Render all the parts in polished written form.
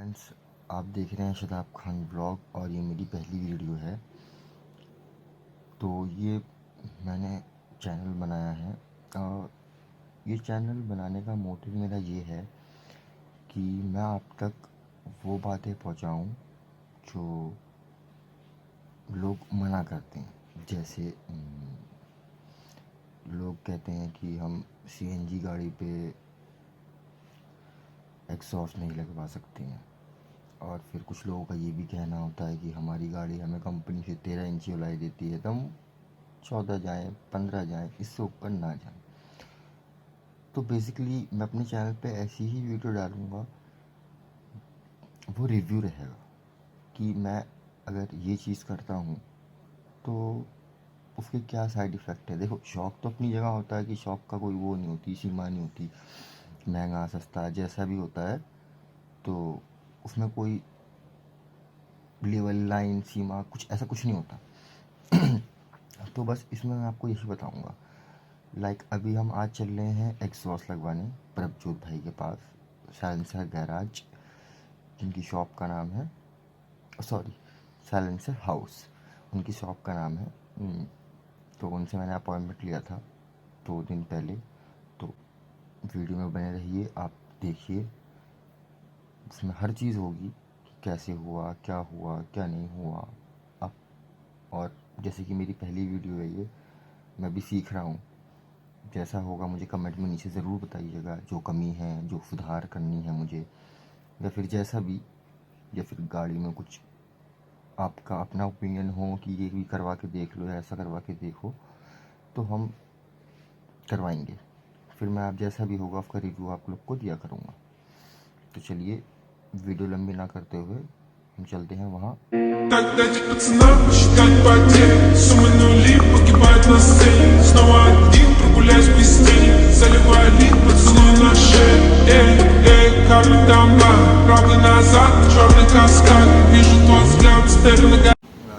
Friends, आप देख रहे हैं शदाब खान ब्लॉग और ये मेरी पहली वीडियो है। तो ये मैंने चैनल बनाया है और ये चैनल बनाने का मोटिव मेरा ये है कि मैं आप तक वो बातें पहुंचाऊं जो लोग मना करते हैं। जैसे लोग कहते हैं कि हम सीएनजी गाड़ी पे एग्जॉस्ट नहीं लगवा सकते हैं, और फिर कुछ लोगों का ये भी कहना होता है कि हमारी गाड़ी हमें कंपनी से 13 इंची उलाई देती है तो हम 14 जाएँ 15 जाएँ, इससे ऊपर ना जाएँ। तो बेसिकली मैं अपने चैनल पे ऐसी ही वीडियो डालूँगा, वो रिव्यू रहेगा कि मैं अगर ये चीज़ करता हूँ तो उसके क्या साइड इफ़ेक्ट है। देखो, शौक़ तो अपनी जगह होता है कि शौक़ का कोई वो नहीं होती, सीमा नहीं होती, महंगा सस्ता जैसा भी होता है, तो उसमें कोई लेवल लाइन सीमा कुछ ऐसा कुछ नहीं होता। तो बस इसमें मैं आपको यही बताऊंगा। लाइक अभी हम आज चल रहे हैं एग्जॉस्ट लगवाने प्रभजोत भाई के पास, साइलेंसर गैराज, जिनकी शॉप का नाम है साइलेंसर हाउस, उनकी शॉप का नाम है। तो उनसे मैंने अपॉइंटमेंट लिया था 2 दिन पहले। तो वीडियो में बने रहिए, आप देखिए, इसमें हर चीज़ होगी, कैसे हुआ, क्या नहीं हुआ। आप और जैसे कि मेरी पहली वीडियो है ये, मैं भी सीख रहा हूँ। जैसा होगा मुझे कमेंट में नीचे ज़रूर बताइएगा, जो कमी है, जो सुधार करनी है मुझे, या फिर जैसा भी, या फिर गाड़ी में कुछ आपका अपना ओपिनियन हो कि ये भी करवा के देख लो या ऐसा करवा के देखो, तो हम करवाएंगे। फिर मैं आप जैसा भी होगा उसका रिव्यू आप लोग को दिया करूँगा। तो चलिए, वीडियो लंबी ना करते हुए हम चलते हैं वहाँ।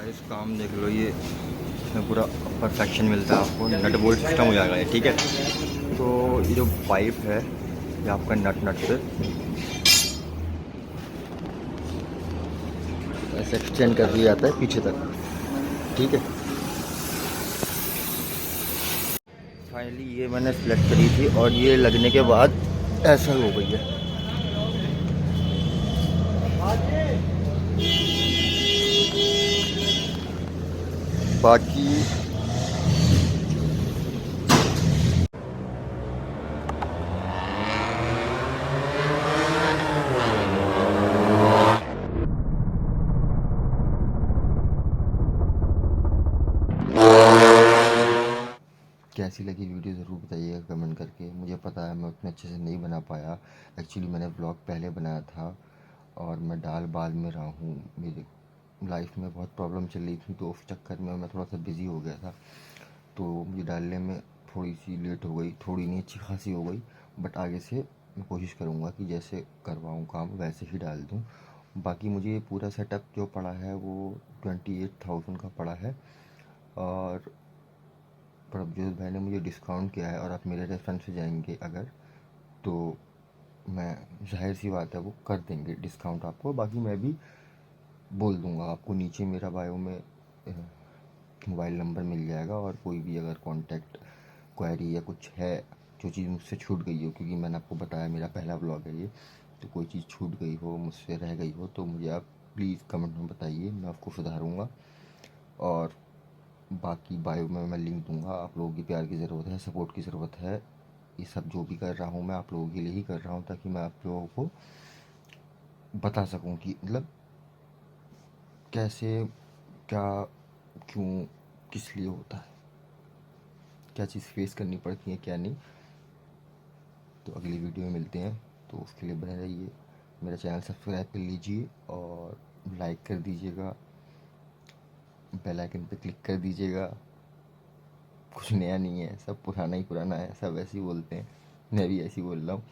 इस काम देख लो, ये इसमें पूरा परफेक्शन मिलता है आपको, नट बोल्ट सिस्टम हो जाएगा ये, ठीक है। तो ये जो पाइप है ये आपका नट से ऐसे एक्सटेंड कर दिया जाता है पीछे तक, ठीक है। फाइनली ये मैंने सेलेक्ट करी थी और ये लगने के बाद ऐसा हो गई है। बाकी कैसी लगी वीडियो ज़रूर बताइएगा कमेंट करके। मुझे पता है मैं उतने अच्छे से नहीं बना पाया, एक्चुअली मैंने व्लॉग पहले बनाया था और मैं डाल बाद में रहा हूँ। मेरी लाइफ में बहुत प्रॉब्लम चल रही थी, तो उस चक्कर में मैं थोड़ा सा बिज़ी हो गया था, तो मुझे डालने में थोड़ी सी लेट हो गई, थोड़ी नहीं अच्छी खासी हो गई। बट आगे से मैं कोशिश करूँगा कि जैसे करवाऊँ काम वैसे ही डाल दूँ। बाकी मुझे ये पूरा सेटअप जो पड़ा है वो 28,000 का पड़ा है, और प्रभजोत भाई ने मुझे डिस्काउंट किया है, और आप मेरे रेफरेंस से जाएंगे अगर, तो मैं जाहिर सी बात है वो कर देंगे डिस्काउंट आपको। बाकी मैं भी बोल दूंगा आपको, नीचे मेरा बायो में मोबाइल नंबर मिल जाएगा, और कोई भी अगर कांटेक्ट क्वेरी या कुछ है, जो चीज़ मुझसे छूट गई हो, क्योंकि मैंने आपको बताया मेरा पहला ब्लॉग है ये, तो कोई चीज़ छूट गई हो, मुझसे रह गई हो, तो मुझे आप प्लीज़ कमेंट में बताइए, मैं आपको सुधारूँगा। और बाकी बायो में मैं लिंक दूंगा। आप लोगों की प्यार की ज़रूरत है, सपोर्ट की ज़रूरत है। ये सब जो भी कर रहा हूँ मैं आप लोगों के लिए ही कर रहा हूँ, ताकि मैं आप लोगों को बता सकूँ कि मतलब कैसे, क्या, क्यों, किस लिए होता है, क्या चीज़ फेस करनी पड़ती है, क्या नहीं। तो अगली वीडियो में मिलते हैं, तो उसके लिए बने रहिए। मेरा चैनल सब्सक्राइब कर लीजिए और लाइक कर दीजिएगा, बेल आइकन पे क्लिक कर दीजिएगा। कुछ नया नहीं है, सब पुराना ही पुराना है, सब ऐसे ही बोलते हैं, मैं भी ऐसे ही बोल रहा हूँ।